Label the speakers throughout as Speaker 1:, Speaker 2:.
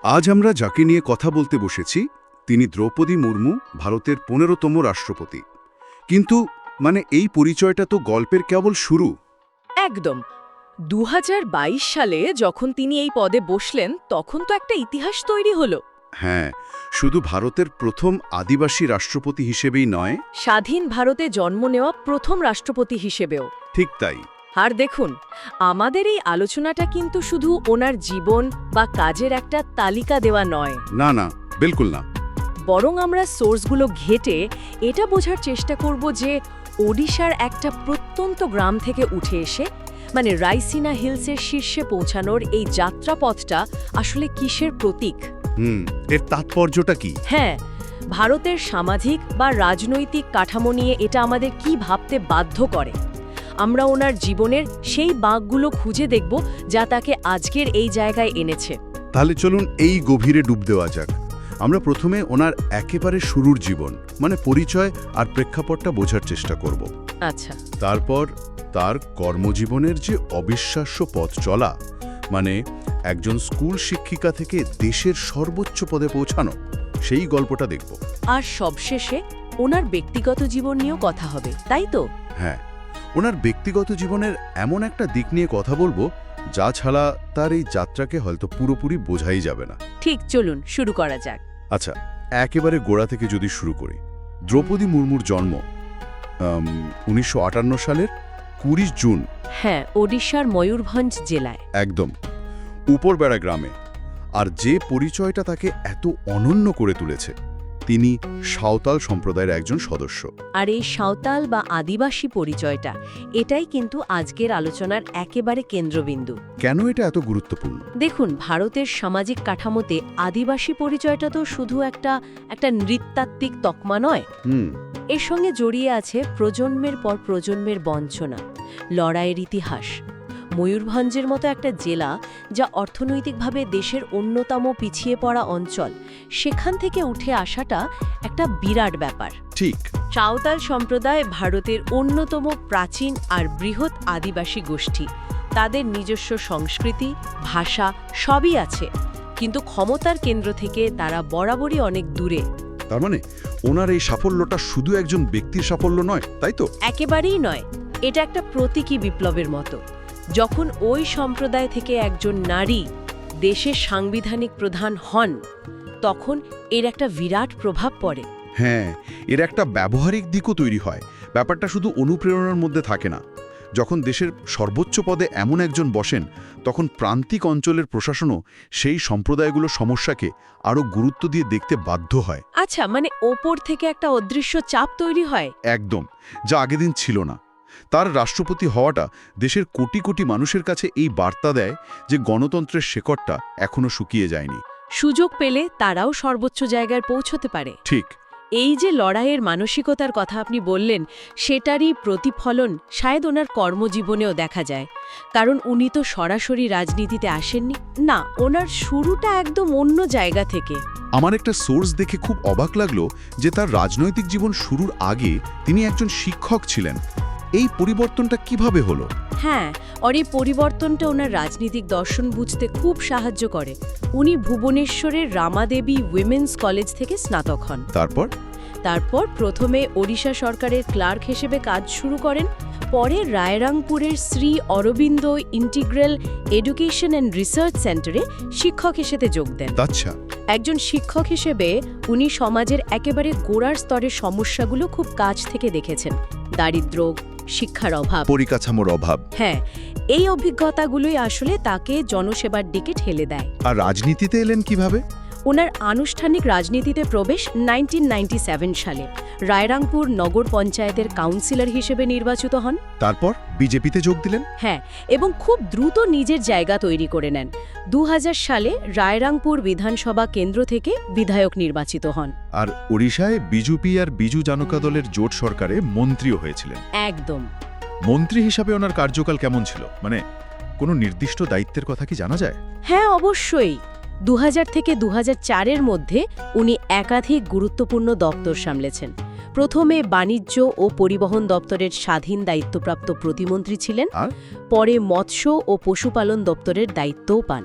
Speaker 1: আজ আমরা যাকে নিয়ে কথা বলতে বসেছি তিনি দ্রৌপদী মুর্মু, ভারতের ১৫তম রাষ্ট্রপতি। কিন্তু এই পরিচয়টা তো গল্পের কেবল শুরু।
Speaker 2: একদম। ২০২২ সালে যখন তিনি এই পদে বসলেন তখন তো একটা ইতিহাস তৈরি হলো।
Speaker 1: হ্যাঁ, শুধু ভারতের প্রথম আদিবাসী রাষ্ট্রপতি হিসেবেই নয়,
Speaker 2: স্বাধীন ভারতে জন্ম নেওয়া প্রথম রাষ্ট্রপতি হিসেবেও।
Speaker 1: ঠিক তাই।
Speaker 2: আর দেখুন, আমাদের এই আলোচনাটা কিন্তু শুধু ওনার জীবন বা কাজের একটা তালিকা দেওয়া নয়।
Speaker 1: না না, বিলকুল না।
Speaker 2: বরং আমরা সোর্সগুলো ঘেটে এটা বোঝার চেষ্টা করব যে ওডিশার একটা প্রত্যন্ত গ্রাম থেকে উঠে এসে রাইসিনা হিলসের শীর্ষে পৌঁছানোর এই যাত্রাপথটা আসলে কিসের প্রতীক।
Speaker 1: এর তাৎপর্যটা কি?
Speaker 2: হ্যাঁ, ভারতের সামাজিক বা রাজনৈতিক কাঠামো নিয়ে এটা আমাদের কি ভাবতে বাধ্য করে। আমরা ওনার জীবনের সেই বাঁকগুলো খুঁজে দেখব যা তাকে আজকের এই জায়গায় এনেছে।
Speaker 1: তাহলে চলুন এই গভীরে ডুব দেওয়া যাক। আমরা প্রথমে ওনার একেবারে শুরুর জীবন পরিচয় আর প্রেক্ষাপটটা বোঝার চেষ্টা করব।
Speaker 2: আচ্ছা।
Speaker 1: তারপর তার কর্মজীবনের যে অবিশ্বাস্য পথ চলা, একজন স্কুল শিক্ষিকা থেকে দেশের সর্বোচ্চ পদে পৌঁছানো, সেই গল্পটা দেখব।
Speaker 2: আর সবশেষে ওনার ব্যক্তিগত জীবন নিয়েও কথা হবে, তাই তো?
Speaker 1: হ্যাঁ, ওনার ব্যক্তিগত জীবনের এমন একটা দিক নিয়ে কথা বলবো যা ছাড়া তার এই যাত্রাকে হয়তো পুরোপুরি বোঝাই যাবে না।
Speaker 2: ঠিক, চলুন শুরু করা যাক।
Speaker 1: আচ্ছা, একেবারে গোড়া থেকে যদি শুরু করি। দ্রৌপদী মুর্মুর জন্ম ১৯৫৮ সালের ২০ জুন।
Speaker 2: হ্যাঁ, ওডিশার ময়ূরভঞ্জ জেলায়।
Speaker 1: একদম উপরবেড়া গ্রামে। আর যে পরিচয়টা তাকে এত অনন্য করে তুলেছে, তিনি সাঁওতাল সম্প্রদায়ের একজন সদস্য।
Speaker 2: আর এই সাঁওতাল বা আদিবাসী পরিচয়টা, এটাই কিন্তু আজকের আলোচনার একেবারে কেন্দ্রবিন্দু।
Speaker 1: কেন এটা এত গুরুত্বপূর্ণ?
Speaker 2: দেখুন, ভারতের সামাজিক কাঠামোতে আদিবাসী পরিচয়টা তো শুধু একটা নৃতাত্ত্বিক তকমা নয়। এর সঙ্গে জড়িয়ে আছে প্রজন্মের পর প্রজন্মের বঞ্চনা, লড়াইয়ের ইতিহাস। ময়ূরভঞ্জের মতো একটা জেলা, যা অর্থনৈতিকভাবে দেশের অন্যতম পিছিয়ে পড়া অঞ্চল, সেখান থেকে উঠে আসাটা একটা বিরাট ব্যাপার।
Speaker 1: ঠিক।
Speaker 2: সাঁওতাল সম্প্রদায় ভারতের অন্যতম প্রাচীন আর বৃহৎ আদিবাসী গোষ্ঠী। তাদের নিজস্ব সংস্কৃতি, ভাষা সবই আছে, কিন্তু ক্ষমতার কেন্দ্র থেকে তারা বরাবরই অনেক দূরে।
Speaker 1: তার ওনার এই সাফল্যটা শুধু একজন ব্যক্তির সাফল্য নয়, তাই তো?
Speaker 2: একেবারেই নয়। এটা একটা প্রতীকী বিপ্লবের মতো। যখন ওই সম্প্রদায় থেকে একজন নারী দেশের সাংবিধানিক প্রধান হন, তখন এর একটা বিরাট প্রভাব পড়ে।
Speaker 1: হ্যাঁ, এর একটা ব্যবহারিক দিকও তৈরি হয়। ব্যাপারটা শুধু অনুপ্রেরণার মধ্যে থাকে না। যখন দেশের সর্বোচ্চ পদে এমন একজন বসেন, তখন প্রান্তিক অঞ্চলের প্রশাসনও সেই সম্প্রদায়গুলোর সমস্যাকে আরও গুরুত্ব দিয়ে দেখতে বাধ্য হয়।
Speaker 2: আচ্ছা, ওপর থেকে একটা অদৃশ্য চাপ তৈরি হয়।
Speaker 1: একদম, যা আগের দিন ছিল না। তার রাষ্ট্রপতি হওয়াটা দেশের কোটি কোটি মানুষের কাছে এই বার্তা দেয় যে গণতন্ত্রের শেকড়টা এখনো শুকিয়ে যায়নি।
Speaker 2: সুযোগ পেলে তারাও সর্বোচ্চ জায়গায় পৌঁছতে পারে।
Speaker 1: ঠিক।
Speaker 2: এই যে লড়াইয়ের মানসিকতার কথা আপনি বললেন, সেটারই প্রতিফলন শায়দ ওনার কর্মজীবনেও দেখা যায়। কারণ উনি তো সরাসরি রাজনীতিতে আসেননি। না, ওনার শুরুটা একদম অন্য জায়গা থেকে।
Speaker 1: আমার একটা সোর্স দেখে খুব অবাক লাগলো যে তার রাজনৈতিক জীবন শুরুর আগে তিনি একজন শিক্ষক ছিলেন। এই পরিবর্তনটা কিভাবে হলো?
Speaker 2: হ্যাঁ, আর এই পরিবর্তনটা ওনার রাজনীতিক দর্শন বুঝতে খুব সাহায্য করে। উনি ভুবনেশ্বরের রামাদেবী উইমেন্স কলেজ থেকে স্নাতক হন। তারপর প্রথমে ওড়িশা সরকারের ক্লার্ক হিসেবে কাজ শুরু করেন। পরে রায়রাংপুরের Shri Aurobindo integral education and research সেন্টারে শিক্ষক হিসেবে যোগ দেন।
Speaker 1: আচ্ছা।
Speaker 2: একজন শিক্ষক হিসেবে উনি সমাজের একেবারে গোড়ার স্তরের সমস্যাগুলো খুব কাছ থেকে দেখেছেন। দারিদ্র্য, শিক্ষার অভাব,
Speaker 1: পরিকাঠামোর অভাব।
Speaker 2: হ্যাঁ, এই অভিজ্ঞতাগুলোই আসলে তাকে জনসেবার দিকে ঠেলে দেয়।
Speaker 1: আর রাজনীতিতে এলেন কিভাবে?
Speaker 2: ওনার আনুষ্ঠানিক রাজনীতিতে প্রবেশ 1997 সালে। রায়রাংপুর নগর পঞ্চায়েতের কাউন্সিলর হিসেবে নির্বাচিত হন।
Speaker 1: তারপর বিজেপিতে যোগ দিলেন।
Speaker 2: হ্যাঁ, এবং খুব দ্রুত নিজের জায়গা তৈরি করে নেন। 2000 সালে রায়রাংপুর বিধানসভা কেন্দ্র থেকে বিধায়ক নির্বাচিত হন।
Speaker 1: আর ওড়িশায় বিজেপি আর বিজু জনতা দলের জোট সরকারে মন্ত্রীও হয়েছিলেন।
Speaker 2: একদম।
Speaker 1: মন্ত্রী হিসাবে ওনার কার্যকাল কেমন ছিল? কোনো নির্দিষ্ট দায়িত্বের কথা কি জানা যায়?
Speaker 2: হ্যাঁ, অবশ্যই। 2000 থেকে 2004-এর মধ্যে উনি একাধিক গুরুত্বপূর্ণ দপ্তর সামলেছেন। প্রথমে বাণিজ্য ও পরিবহন দপ্তরের স্বাধীন দায়িত্বপ্রাপ্ত প্রতিমন্ত্রী ছিলেন। পরে মৎস্য ও পশুপালন দপ্তরের দায়িত্বও পান।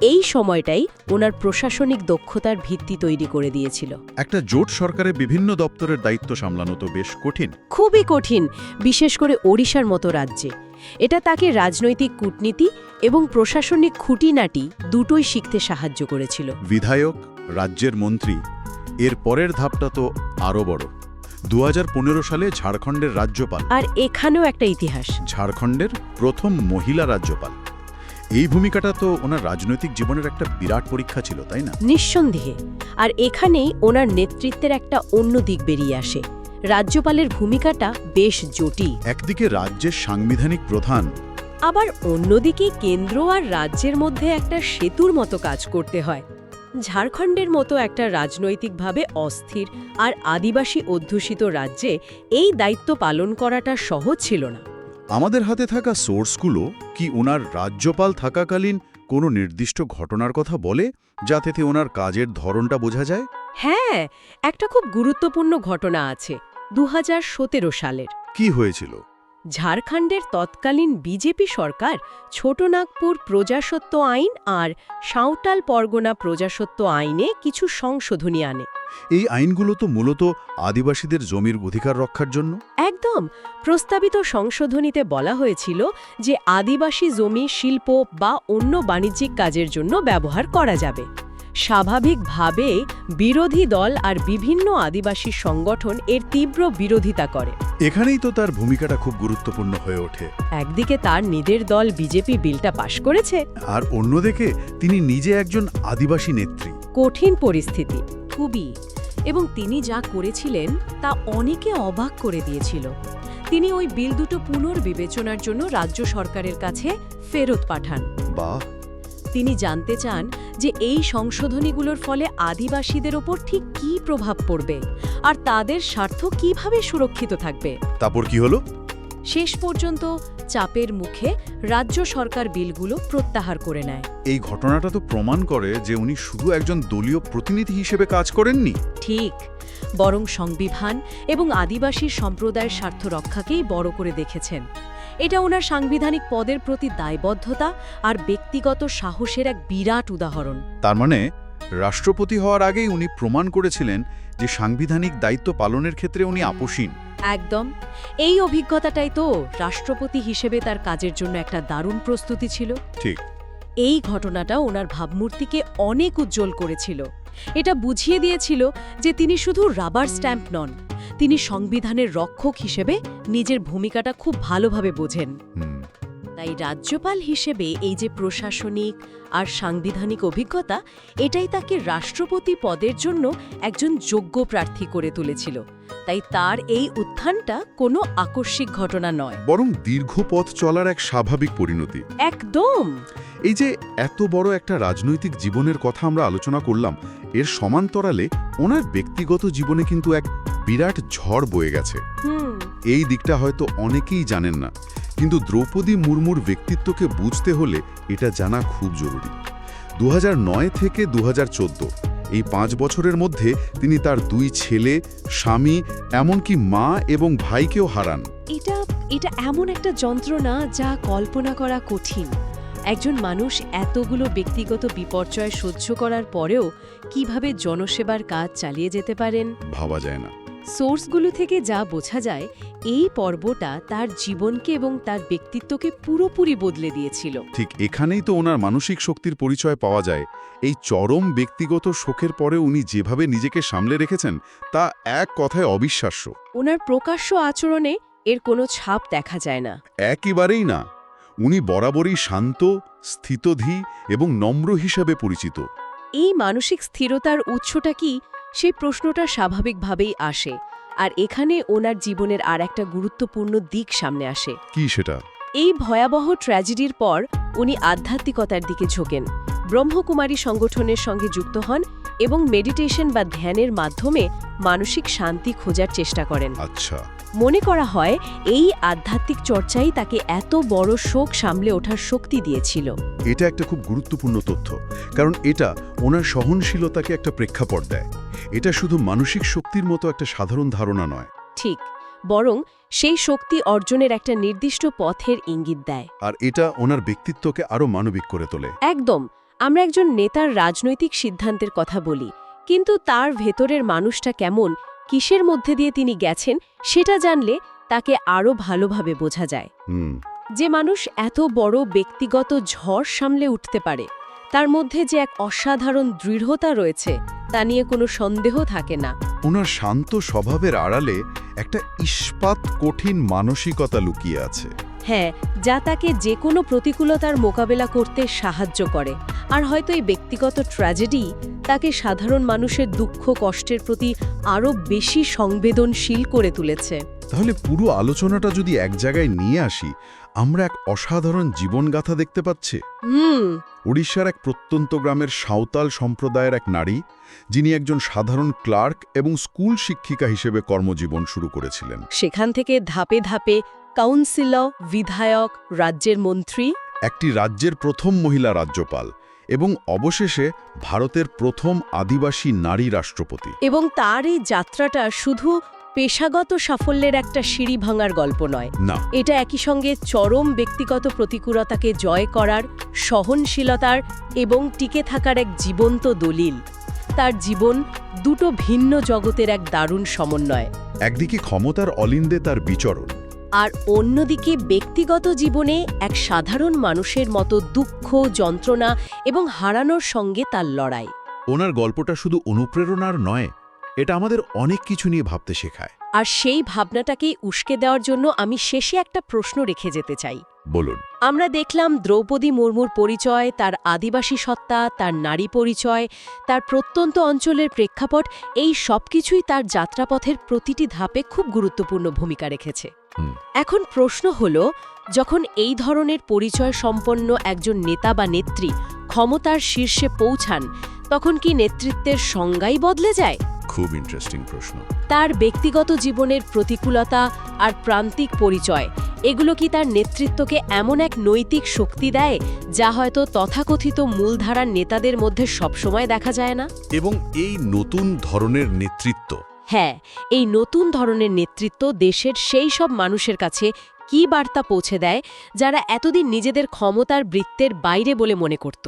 Speaker 2: এই সময়টাই ওনার প্রশাসনিক দক্ষতার ভিত্তি তৈরি করে দিয়েছিল।
Speaker 1: একটা জোট সরকারে বিভিন্ন দপ্তরের দায়িত্ব সামলানো তো বেশ কঠিন।
Speaker 2: খুবই কঠিন, বিশেষ করে ওড়িশার মতো রাজ্যে। এটা তাকে রাজনৈতিক কূটনীতি এবং প্রশাসনিক খুঁটিনাটি দুটোই শিখতে সাহায্য করেছিল।
Speaker 1: বিধায়ক, রাজ্যের মন্ত্রী, এর পরের ধাপটা তো আরও বড়। 2015 সালে ঝাড়খণ্ডের রাজ্যপাল।
Speaker 2: আর এখানেও একটা ইতিহাস।
Speaker 1: ঝাড়খণ্ডের প্রথম মহিলা রাজ্যপাল। এই ভূমিকাটা তো ওনার রাজনৈতিক জীবনের একটা বিরাট পরীক্ষা ছিল, তাই না?
Speaker 2: নিঃসন্দেহে। আর এখানেই ওনার নেতৃত্বের একটা অন্য দিক বেরিয়ে আসে। রাজ্যপালের ভূমিকাটা বেশ জটিল।
Speaker 1: একদিকে রাজ্যের সাংবিধানিক প্রধান,
Speaker 2: আবার অন্যদিকে কেন্দ্র আর রাজ্যের মধ্যে একটা সেতুর মতো কাজ করতে হয়। ঝাড়খণ্ডের মতো একটা রাজনৈতিকভাবে অস্থির আর আদিবাসী অধ্যুষিত রাজ্যে এই দায়িত্ব পালন করাটা সহজ ছিল না।
Speaker 1: আমাদের হাতে থাকা সোর্সগুলো কি ওনার রাজ্যপাল থাকাকালীন কোনো নির্দিষ্ট ঘটনার কথা বলে, যাতে ওনার কাজের ধরনটা বোঝা যায়?
Speaker 2: হ্যাঁ, একটা খুব গুরুত্বপূর্ণ ঘটনা আছে 2017 সালের।
Speaker 1: কি হয়েছিল?
Speaker 2: ঝাড়খণ্ডের তৎকালীন বিজেপি সরকার ছোটনাগপুর প্রজাসত্ব আইন আর সাঁওতাল পরগনা প্রজাসত্ব আইনে কিছু সংশোধনী আনে।
Speaker 1: এই আইনগুলো তো মূলত আদিবাসীদের জমির অধিকার রক্ষার জন্য।
Speaker 2: একদম। প্রস্তাবিত সংশোধনীতে বলা হয়েছিল যে আদিবাসী জমি শিল্প বা অন্য বাণিজ্যিক কাজের জন্য ব্যবহার করা যাবে। স্বাভাবিকভাবে বিরোধী দল আর বিভিন্ন আদিবাসী সংগঠন এর তীব্র বিরোধিতা করে।
Speaker 1: এখানেই তো তার ভূমিকাটা খুব গুরুত্বপূর্ণ হয়ে ওঠে।
Speaker 2: একদিকে তার নিজের দল বিজেপি বিলটা পাশ করেছে,
Speaker 1: আর অন্যদিকে তিনি নিজে একজন আদিবাসী নেত্রী।
Speaker 2: কঠিন পরিস্থিতি খুবই। এবং তিনি যা করেছিলেন তা অনেকে অবাক করে দিয়েছিল। তিনি ওই বিল দুটো পুনর্বিবেচনার জন্য রাজ্য সরকারের কাছে ফেরত পাঠান।
Speaker 1: বাহ!
Speaker 2: তিনি জানতে চান যে এই সংশোধনীগুলোর ফলে আদিবাসীদের ওপর ঠিক কী প্রভাব পড়বে আর তাদের স্বার্থ কিভাবে সুরক্ষিত থাকবে।
Speaker 1: তারপর কি হলো?
Speaker 2: শেষ পর্যন্ত চাপের মুখে রাজ্য সরকার বিলগুলো প্রত্যাহার করে নেয়।
Speaker 1: এই ঘটনাটা তো প্রমাণ করে যে উনি শুধু একজন দলীয় প্রতিনিধি হিসেবে কাজ করেননি।
Speaker 2: ঠিক, বরং সংবিধান এবং আদিবাসী সম্প্রদায়ের স্বার্থ রক্ষাকেই বড় করে দেখেছেন। এটা ওনার সাংবিধানিক পদের প্রতি দায়বদ্ধতা আর ব্যক্তিগত সাহসের এক বিরাট উদাহরণ।
Speaker 1: তার মানে রাষ্ট্রপতি হওয়ার আগেই উনি প্রমাণ করেছিলেন যে সাংবিধানিক দায়িত্ব পালনের ক্ষেত্রে উনি আপোষহীন।
Speaker 2: একদম। এই অভিজ্ঞতাটাই তো রাষ্ট্রপতি হিসেবে তার কাজের জন্য একটা দারুণ প্রস্তুতি ছিল।
Speaker 1: ঠিক।
Speaker 2: এই ঘটনাটা ওনার ভাবমূর্তিকে অনেক উজ্জ্বল করেছিল। এটা বুঝিয়ে দিয়েছিল যে তিনি শুধু রাবার স্ট্যাম্প নন, তিনি সংবিধানের রক্ষক হিসেবে নিজের ভূমিকাটা খুব ভালোভাবে বোঝেন। তাই রাজ্যপাল হিসেবে এই যে প্রশাসনিক আর সাংবিধানিক অভিজ্ঞতা, এটাই তাকে রাষ্ট্রপতি পদের জন্য একজন যোগ্য প্রার্থী করে তুলেছিল। তাই তার এই উত্থানটা কোনো আকস্মিক ঘটনা নয়,
Speaker 1: বরং দীর্ঘ পথ চলার এক স্বাভাবিক পরিণতি।
Speaker 2: একদম।
Speaker 1: এই যে এত বড় একটা রাজনৈতিক জীবনের কথা আমরা আলোচনা করলাম, এর সমান্তরালে ওনার ব্যক্তিগত জীবনে কিন্তু এক বিরাট ঝড় বয়ে গেছে। এই দিকটা হয়তো অনেকেই জানেন না, কিন্তু দ্রৌপদী মুর্মুর ব্যক্তিত্বকে বুঝতে হলে এটা জানা খুব জরুরি। 2009 থেকে 2014 এই 5 বছরের মধ্যে তিনি তার 2 ছেলে, স্বামী, এমনকি মা এবং ভাইকেও হারান।
Speaker 2: এটা এমন একটা যন্ত্রণা যা কল্পনা করা কঠিন। একজন মানুষ এতগুলো ব্যক্তিগত বিপর্যয় সহ্য করার পরেও কিভাবে জনসেবার কাজ চালিয়ে যেতে পারেন
Speaker 1: ভাবা যায় না।
Speaker 2: সোর্সগুলো থেকে যা বোঝা যায়, এই পর্বটা তার জীবনকে এবং তার ব্যক্তিত্বকে পুরোপুরি বদলে দিয়েছিল।
Speaker 1: ঠিক এখানেই তো ওনার মানসিক শক্তির পরিচয় পাওয়া যায়। এই চরম ব্যক্তিগত শোকের পরে উনি যেভাবে নিজেকে সামলে রেখেছেন তা এক কথায় অবিশ্বাস্য।
Speaker 2: ওনার প্রকাশ্য আচরণে এর কোনো ছাপ দেখা যায় না।
Speaker 1: একেবারেই না। উনি বরাবরই শান্ত, স্থিতধী এবং নম্র হিসাবে পরিচিত।
Speaker 2: এই মানসিক স্থিরতার উৎসটা কি, সেই প্রশ্নটা স্বাভাবিকভাবেই আসে। আর এখানে ওনার জীবনের আর একটা গুরুত্বপূর্ণ দিক সামনে আসে।
Speaker 1: কি সেটা?
Speaker 2: এই ভয়াবহ ট্র্যাজেডির পর উনি আধ্যাত্মিকতার দিকে ঝোঁকেন, ব্রহ্মকুমারী সংগঠনের সঙ্গে যুক্ত হন এবং মেডিটেশন বা ধ্যানের মাধ্যমে মানসিক শান্তি খোঁজার চেষ্টা করেন।
Speaker 1: আচ্ছা।
Speaker 2: মনে করা হয় এই আধ্যাত্মিক চর্চাই তাকে এত বড় শোক সামলে ওঠার শক্তি দিয়েছিল।
Speaker 1: এটা একটা খুব গুরুত্বপূর্ণ তথ্য, কারণ এটা ওনার সহনশীলতাকে একটা প্রেক্ষাপট দেয়। এটা শুধু মানসিক শক্তির মতো একটা সাধারণ ধারণা নয়।
Speaker 2: ঠিক, বরং সেই শক্তি অর্জনের একটা নির্দিষ্ট পথের ইঙ্গিত দেয়।
Speaker 1: আর এটা ওনার ব্যক্তিত্বকে আরও মানবিক করে তোলে।
Speaker 2: একদম। আমরা একজন নেতার রাজনৈতিক সিদ্ধান্তের কথা বলি, কিন্তু তার ভেতরের মানুষটা কেমন, কিসের মধ্যে দিয়ে তিনি গেছেন, সেটা জানলে তাকে আরও ভালোভাবে বোঝা যায়। যে মানুষ এত বড় ব্যক্তিগত ঝড় সামলে উঠতে পারে, তার মধ্যে যে এক অসাধারণ দৃঢ়তা রয়েছে তা নিয়ে কোনো সন্দেহ থাকে না।
Speaker 1: ওনার শান্ত স্বভাবের আড়ালে একটা ইস্পাত কঠিন মানসিকতা লুকিয়ে আছে।
Speaker 2: হ্যাঁ, যা তাকে যে কোনো প্রতিকূলতার মোকাবেলা করতে সাহায্য করে। আর হয়তো এই ব্যক্তিগত ট্র্যাজেডি তাকে সাধারণ মানুষের দুঃখ কষ্টের প্রতি আরও বেশি সংবেদনশীল করে তুলেছে।
Speaker 1: তাহলে পুরো আলোচনাটা যদি এক জায়গায় নিয়ে আসি, আমরা এক অসাধারণ জীবনগাথা দেখতে পাচ্ছি। উড়িষ্যার এক প্রত্যন্ত গ্রামের সাঁওতাল সম্প্রদায়ের এক নারী, যিনি একজন সাধারণ ক্লার্ক এবং স্কুল শিক্ষিকা হিসেবে কর্মজীবন শুরু করেছিলেন।
Speaker 2: সেখান থেকে ধাপে ধাপে কাউন্সিলর, বিধায়ক, রাজ্যের মন্ত্রী,
Speaker 1: একটি রাজ্যের প্রথম মহিলা রাজ্যপাল এবং অবশেষে ভারতের প্রথম আদিবাসী নারী রাষ্ট্রপতি।
Speaker 2: এবং তার এই যাত্রাটা শুধু পেশাগত সাফল্যের একটা সিঁড়ি ভাঙার গল্প নয়,
Speaker 1: না,
Speaker 2: এটা একই সঙ্গে চরম ব্যক্তিগত প্রতিকূলতাকে জয় করার, সহনশীলতার এবং টিকে থাকার এক জীবন্ত দলিল। তার জীবন দুটো ভিন্ন জগতের এক দারুণ সমন্বয়।
Speaker 1: একদিকে ক্ষমতার অলিন্দে তার বিচরণ,
Speaker 2: আর অন্যদিকে ব্যক্তিগত জীবনে এক সাধারণ মানুষের মতো দুঃখ, যন্ত্রণা এবং হারানোর সঙ্গে তার লড়াই।
Speaker 1: ওনার গল্পটা শুধু অনুপ্রেরণার নয়, এটা আমাদের অনেক কিছু নিয়ে ভাবতে শেখায়।
Speaker 2: আর সেই ভাবনাটাকেই উস্কে দেওয়ার জন্য আমি শেষে একটা প্রশ্ন রেখে যেতে চাই।
Speaker 1: বলুন।
Speaker 2: আমরা দেখলাম দ্রৌপদী মুর্মুর পরিচয়, তার আদিবাসী সত্তা, তার নারী পরিচয়, তার প্রত্যন্ত অঞ্চলের প্রেক্ষাপট, এই সব কিছুই তার যাত্রাপথের প্রতিটি ধাপে খুব গুরুত্বপূর্ণ ভূমিকা রেখেছে। এখন প্রশ্ন হল, যখন এই ধরনের পরিচয় সম্পন্ন একজন নেতা বা নেত্রী ক্ষমতার শীর্ষে পৌঁছান, তখন কি নেতৃত্বের সংজ্ঞাই বদলে যায়?
Speaker 1: খুব ইন্টারেস্টিং প্রশ্ন।
Speaker 2: তার ব্যক্তিগত জীবনের প্রতিকূলতা আর প্রান্তিক পরিচয়, এগুলো কি তার নেতৃত্বকে এমন এক নৈতিক শক্তি দেয় যা হয়তো তথাকথিত মূলধারার নেতাদের মধ্যে সবসময় দেখা যায় না?
Speaker 1: এবং এই নতুন ধরনের নেতৃত্ব,
Speaker 2: হ্যাঁ, এই নতুন ধরনের নেতৃত্ব দেশের সেই সব মানুষের কাছে কী বার্তা পৌঁছে দেয় যারা এতদিন নিজেদের ক্ষমতার বৃত্তের বাইরে বলে মনে করত?